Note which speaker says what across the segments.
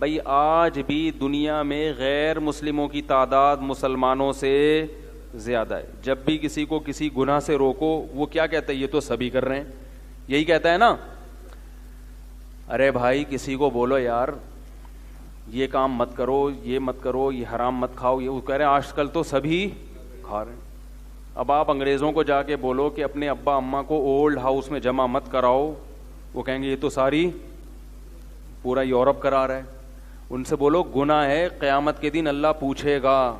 Speaker 1: بھائی آج بھی دنیا میں غیر مسلموں کی تعداد مسلمانوں سے زیادہ ہے. جب بھی کسی کو کسی گناہ سے روکو وہ کیا کہتا ہے؟ یہ تو سبھی کر رہے ہیں. یہی کہتا ہے نا. ارے بھائی کسی کو بولو یار یہ کام مت کرو, یہ مت کرو, یہ حرام مت کھاؤ, یہ وہ کہہ رہے ہیں آج کل تو سبھی کھا رہے ہیں. اب آپ انگریزوں کو جا کے بولو کہ اپنے ابا اماں کو اولڈ ہاؤس میں جمع مت کراؤ, وہ کہیں گے یہ تو ساری پورا یورپ کرا رہا ہے. ان سے بولو گناہ ہے قیامت کے دن اللہ پوچھے گا,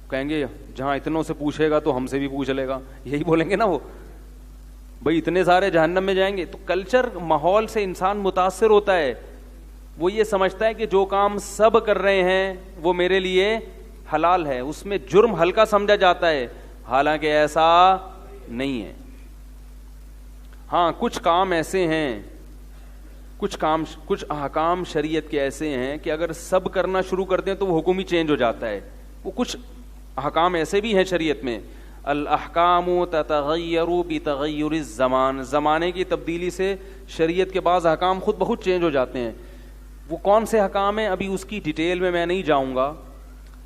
Speaker 1: کہیں گے جہاں اتنوں سے پوچھے گا تو ہم سے بھی پوچھ لے گا. یہی بولیں گے نا وہ, بھائی اتنے سارے جہنم میں جائیں گے. تو کلچر ماحول سے انسان متاثر ہوتا ہے. وہ یہ سمجھتا ہے کہ جو کام سب کر رہے ہیں وہ میرے لیے حلال ہے, اس میں جرم ہلکا سمجھا جاتا ہے, حالانکہ ایسا نہیں ہے. ہاں کچھ کام ایسے ہیں, کچھ احکام شریعت کے ایسے ہیں کہ اگر سب کرنا شروع کر دیں تو وہ حکم ہی چینج ہو جاتا ہے. وہ کچھ احکام ایسے بھی ہیں شریعت میں, الاحکام تتغیر بتغیر الزمان, زمانے کی تبدیلی سے شریعت کے بعض احکام خود بخود چینج ہو جاتے ہیں. وہ کون سے احکام ہیں ابھی اس کی ڈیٹیل میں نہیں جاؤں گا.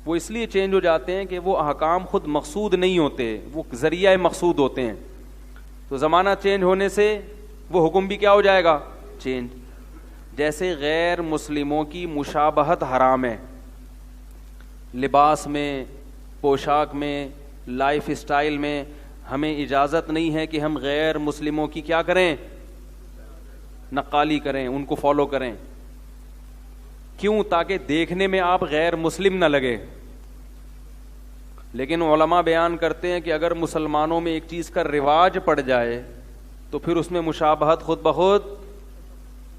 Speaker 1: وہ اس لیے چینج ہو جاتے ہیں کہ وہ احکام خود مقصود نہیں ہوتے, وہ ذریعہ مقصود ہوتے ہیں. تو زمانہ چینج ہونے سے وہ حکم بھی کیا ہو جائے گا؟ چینج. جیسے غیر مسلموں کی مشابہت حرام ہے, لباس میں, پوشاک میں, لائف اسٹائل میں ہمیں اجازت نہیں ہے کہ ہم غیر مسلموں کی کیا کریں؟ نقالی کریں, ان کو فالو کریں. کیوں؟ تاکہ دیکھنے میں آپ غیر مسلم نہ لگے. لیکن علماء بیان کرتے ہیں کہ اگر مسلمانوں میں ایک چیز کا رواج پڑ جائے تو پھر اس میں مشابہت خود بخود,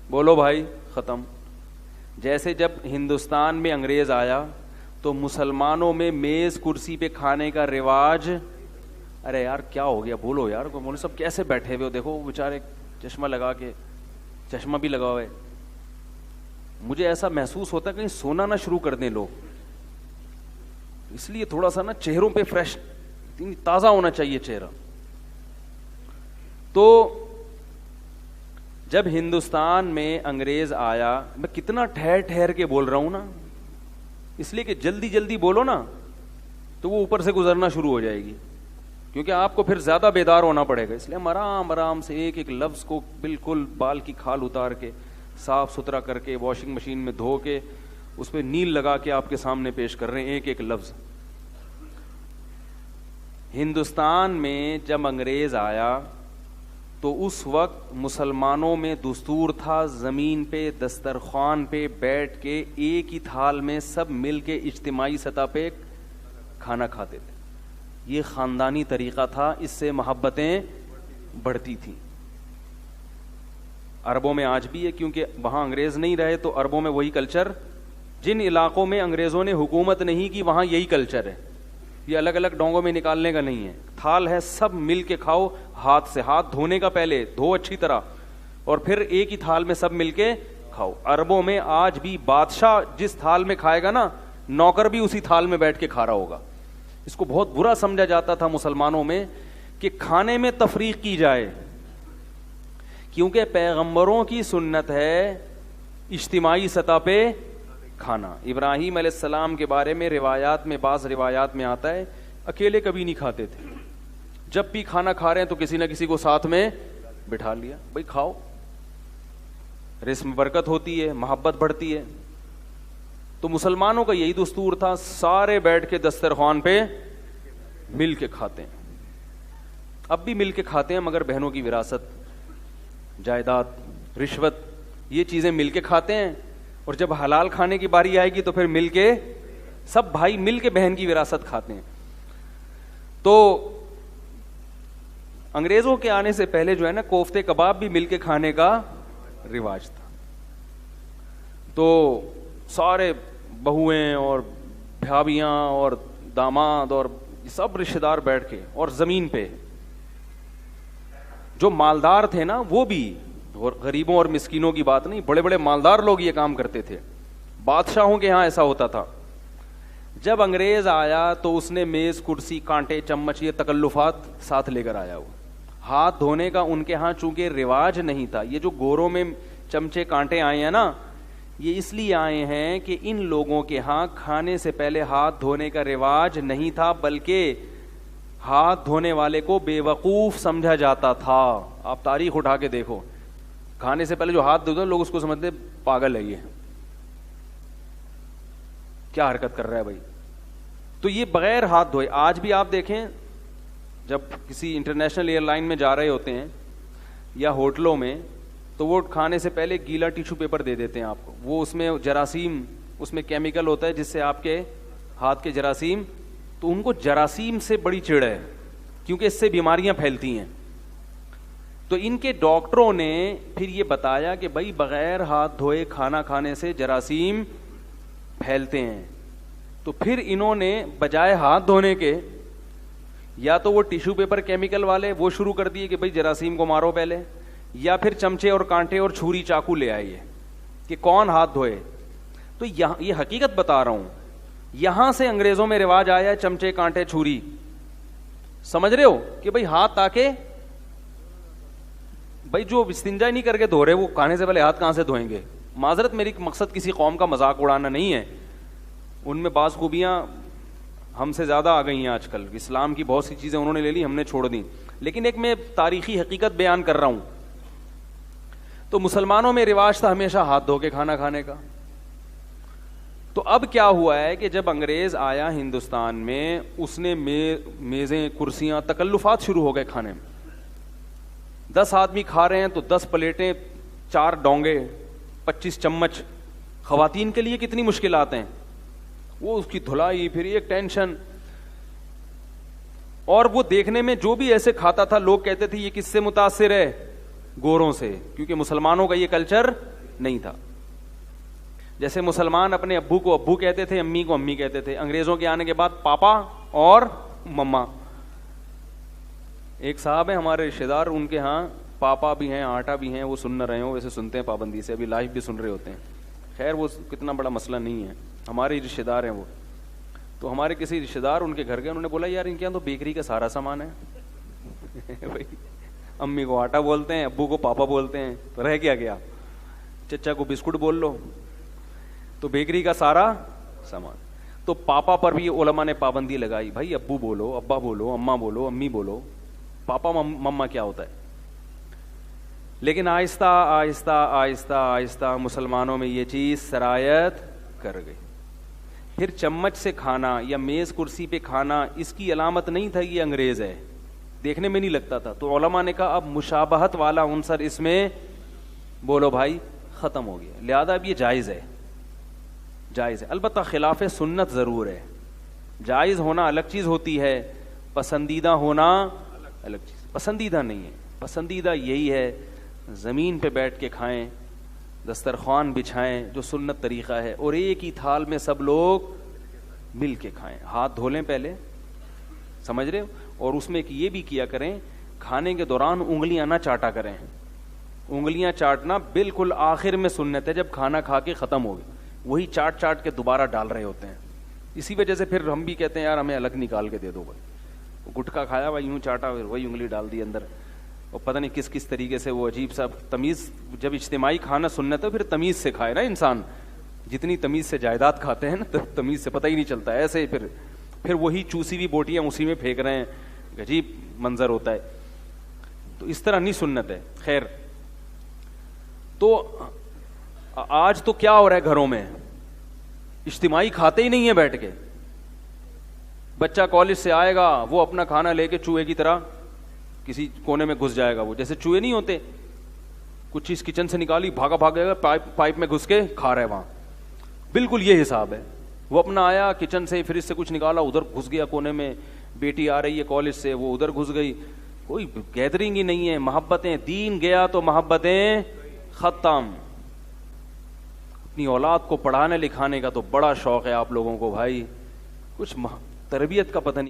Speaker 1: بولو بھائی, ختم. جیسے جب ہندوستان میں انگریز آیا تو مسلمانوں میں میز کرسی پہ کھانے کا رواج, ارے یار کیا ہو گیا بولو یار, مولوی صاحب کیسے بیٹھے ہوئے ہو, دیکھو بیچارے چشمہ لگا کے, چشمہ بھی لگا ہوا ہے. مجھے ایسا محسوس ہوتا ہے کہیں سونا نہ شروع کر دیں لوگ, اس لیے تھوڑا سا نا چہروں پہ فریش تازہ ہونا چاہیے چہرہ. تو جب ہندوستان میں انگریز آیا, میں کتنا ٹھہر ٹھہر کے بول رہا ہوں نا, اس لیے کہ جلدی جلدی بولو نا تو وہ اوپر سے گزرنا شروع ہو جائے گی, کیونکہ آپ کو پھر زیادہ بیدار ہونا پڑے گا. اس لیے ہم آرام آرام سے ایک ایک لفظ کو بالکل بال کی کھال اتار کے صاف ستھرا کر کے واشنگ مشین میں دھو کے اس پہ نیل لگا کے آپ کے سامنے پیش کر رہے ہیں ایک ایک لفظ. ہندوستان میں جب انگریز آیا تو اس وقت مسلمانوں میں دستور تھا زمین پہ دسترخوان پہ بیٹھ کے ایک ہی تھال میں سب مل کے اجتماعی سطح پہ کھانا کھاتے تھے. یہ خاندانی طریقہ تھا, اس سے محبتیں بڑھتی تھیں. عربوں میں آج بھی ہے, کیونکہ وہاں انگریز نہیں رہے تو عربوں میں وہی کلچر, جن علاقوں میں انگریزوں نے حکومت نہیں کی وہاں یہی کلچر ہے. یہ الگ الگ ڈونگوں میں نکالنے کا نہیں ہے. تھال ہے, سب مل کے کھاؤ, ہاتھ سے, ہاتھ دھونے کا پہلے دھو اچھی طرح, اور پھر ایک ہی تھال میں سب مل کے کھاؤ. عربوں میں آج بھی بادشاہ جس تھال میں کھائے گا نا, نوکر بھی اسی تھال میں بیٹھ کے کھا رہا ہوگا. اس کو بہت برا سمجھا جاتا تھا مسلمانوں میں کہ کھانے میں تفریق کی جائے, کیونکہ پیغمبروں کی سنت ہے اجتماعی سطح پہ کھانا. ابراہیم علیہ السلام کے بارے میں روایات میں, بعض روایات میں آتا ہے اکیلے کبھی نہیں کھاتے تھے, جب بھی کھانا کھا رہے ہیں تو کسی نہ کسی کو ساتھ میں بٹھا لیا, بھائی کھاؤ, رزق میں برکت ہوتی ہے, محبت بڑھتی ہے. تو مسلمانوں کا یہی دستور تھا, سارے بیٹھ کے دسترخوان پہ مل کے کھاتے ہیں. اب بھی مل کے کھاتے ہیں, مگر بہنوں کی وراثت, جائیداد, رشوت, یہ چیزیں مل کے کھاتے ہیں. اور جب حلال کھانے کی باری آئے گی تو پھر مل کے سب بھائی مل کے بہن کی وراثت کھاتے ہیں. تو انگریزوں کے آنے سے پہلے جو ہے نا کوفتے کباب بھی مل کے کھانے کا رواج تھا. تو سارے بہویں اور بھابیاں اور داماد اور سب رشتے دار بیٹھ کے, اور زمین پہ جو مالدار تھے نا وہ بھی, اور غریبوں اور مسکینوں کی بات نہیں, بڑے بڑے مالدار لوگ یہ کام کرتے تھے. بادشاہوں کے ہاں ایسا ہوتا تھا. جب انگریز آیا تو اس نے میز کرسی کانٹے چمچ یہ تکلفات ساتھ لے کر آیا. وہ ہاتھ دھونے کا ان کے ہاں چونکہ رواج نہیں تھا. یہ جو گوروں میں چمچے کانٹے آئے ہیں نا, یہ اس لیے آئے ہیں کہ ان لوگوں کے ہاں کھانے سے پہلے ہاتھ دھونے کا رواج نہیں تھا، بلکہ ہاتھ دھونے والے کو بے وقوف سمجھا جاتا تھا. آپ تاریخ اٹھا کے دیکھو، کھانے سے پہلے جو ہاتھ دھوتے ہیں لوگ اس کو سمجھتے پاگل ہے، یہ کیا حرکت کر رہا ہے بھائی. تو یہ بغیر ہاتھ دھوئے. آج بھی آپ دیکھیں جب کسی انٹرنیشنل ایئر لائن میں جا رہے ہوتے ہیں یا ہوٹلوں میں، تو وہ کھانے سے پہلے گیلا ٹیشو پیپر دے دیتے ہیں آپ کو. وہ اس میں جراثیم، اس میں کیمیکل ہوتا ہے جس سے آپ کے ہاتھ کے جراثیم، تو ان کو جراثیم سے بڑی چڑ ہے کیونکہ اس سے بیماریاں پھیلتی ہیں. تو ان کے ڈاکٹروں نے پھر یہ بتایا کہ بھائی بغیر ہاتھ دھوئے کھانا کھانے سے جراثیم پھیلتے ہیں. تو پھر انہوں نے بجائے ہاتھ دھونے کے یا تو وہ ٹیشو پیپر کیمیکل والے وہ شروع کر دیے کہ بھائی جراثیم کو مارو پہلے، یا پھر چمچے اور کانٹے اور چھری چاقو لے آئیے کہ کون ہاتھ دھوئے. تو یہ حقیقت بتا رہا ہوں، یہاں سے انگریزوں میں رواج آیا ہے چمچے کانٹے چھری. سمجھ رہے ہو کہ بھائی ہاتھ تاکہ بھائی جو استنجا نہیں کر کے دھو رہے وہ کھانے سے پہلے ہاتھ کہاں سے دھوئیں گے. معذرت، میری مقصد کسی قوم کا مذاق اڑانا نہیں ہے، ان میں بعض خوبیاں ہم سے زیادہ آ گئی ہیں آج کل. اسلام کی بہت سی چیزیں انہوں نے لے لی، ہم نے چھوڑ دی. لیکن ایک میں تاریخی حقیقت بیان کر رہا ہوں. تو مسلمانوں میں رواج تھا ہمیشہ ہاتھ دھو کے کھانا کھانے کا. تو اب کیا ہوا ہے کہ جب انگریز آیا ہندوستان میں، اس نے میزیں، کرسیاں، تکلفات شروع ہو گئے کھانے میں. 10 آدمی کھا رہے ہیں تو 10 پلیٹیں، 4 ڈونگے، 25 چمچ. خواتین کے لیے کتنی مشکلات ہیں، وہ اس کی دھلائی، پھر ایک ٹینشن. اور وہ دیکھنے میں جو بھی ایسے کھاتا تھا لوگ کہتے تھے یہ کس سے متاثر ہے؟ گوروں سے، کیونکہ مسلمانوں کا یہ کلچر نہیں تھا. جیسے مسلمان اپنے ابو کو ابو کہتے تھے، امی کو امی کہتے تھے. انگریزوں کے آنے کے بعد پاپا اور مما. ایک صاحب ہیں ہمارے رشتے دار، ان کے ہاں پاپا بھی ہیں، آٹا بھی ہیں. وہ سن نہ رہے ہوں، ویسے سنتے ہیں پابندی سے، ابھی لائیو بھی سن رہے ہوتے ہیں. خیر وہ کتنا بڑا مسئلہ نہیں ہے، ہمارے رشتے دار ہیں وہ. تو ہمارے کسی رشتے دار ان کے گھر گئے، انہوں نے بولا یار ان کے یہاں تو بیکری کا سارا سامان ہے. بھائی امی کو آٹا بولتے ہیں، ابو کو پاپا بولتے ہیں، تو رہ کیا گیا؟ چچا کو بسکٹ بول لو. تو بیکری کا سارا سامان. تو پاپا پر بھی علماء نے پابندی لگائی، بھائی ابو بولو، ابا بولو، اماں بولو، امی بولو. پاپا مما کیا ہوتا ہے؟ لیکن آہستہ آہستہ آہستہ آہستہ مسلمانوں میں یہ چیز سرایت کر گئی. پھر چمچ سے کھانا یا میز کرسی پہ کھانا اس کی علامت نہیں تھا یہ انگریز ہے، دیکھنے میں نہیں لگتا تھا. تو علماء نے کہا اب مشابہت والا عنصر اس میں بولو بھائی ختم ہو گیا، لہذا اب یہ جائز ہے. جائز ہے، البتہ خلاف سنت ضرور ہے. جائز ہونا الگ چیز ہوتی ہے، پسندیدہ ہونا الگ چیز. پسندیدہ نہیں ہے، پسندیدہ یہی ہے زمین پہ بیٹھ کے کھائیں، دسترخوان بچھائیں جو سنت طریقہ ہے، اور ایک ہی تھال میں سب لوگ مل کے کھائیں. ہاتھ دھو لیں پہلے، سمجھ رہے ہو؟ اور اس میں یہ بھی کیا کریں کھانے کے دوران انگلیاں نہ چاٹا کریں. انگلیاں چاٹنا بالکل آخر میں سنت ہے، جب کھانا کھا کے ختم ہو گئی وہی چاٹ چاٹ کے دوبارہ ڈال رہے ہوتے ہیں. اسی وجہ سے پھر ہم بھی کہتے ہیں یار ہمیں الگ نکال کے دے دو بھائی. گٹکا کھایا بھائی یوں چاٹا، وہی انگلی ڈال دی اندر، اور پتہ نہیں کس کس طریقے سے وہ عجیب سا تمیز. جب اجتماعی کھانا سنت ہے پھر تمیز سے کھائے نا انسان. جتنی تمیز سے جائیداد کھاتے ہیں نا، تمیز سے پتہ ہی نہیں چلتا. ایسے پھر وہی چوسی ہوئی بوٹیاں اسی میں پھینک رہے ہیں، عجیب منظر ہوتا ہے. تو اس طرح نہیں سنت ہے. خیر، تو آج تو کیا ہو رہا ہے گھروں میں، اجتماعی کھاتے ہی نہیں ہیں بیٹھ کے. بچہ کالج سے آئے گا، وہ اپنا کھانا لے کے چوہے کی طرح کسی کونے میں گھس جائے گا. وہ جیسے چوہے نہیں ہوتے، کچھ چیز کچن سے نکالی بھاگا بھاگے گا، پائپ میں گھس کے کھا رہے وہاں. بالکل یہ حساب ہے. وہ اپنا آیا کچن سے، فریج سے کچھ نکالا، ادھر گھس گیا کونے میں. بیٹی آ رہی ہے کالج سے، وہ ادھر گھس گئی. کوئی گیدرنگ ہی نہیں ہے. محبتیں، دین گیا تو محبتیں ختم. اپنی اولاد کو پڑھانے لکھانے کا تو بڑا شوق ہے آپ لوگوں کو بھائی، کچھ تربیت کا پتہ نہیں.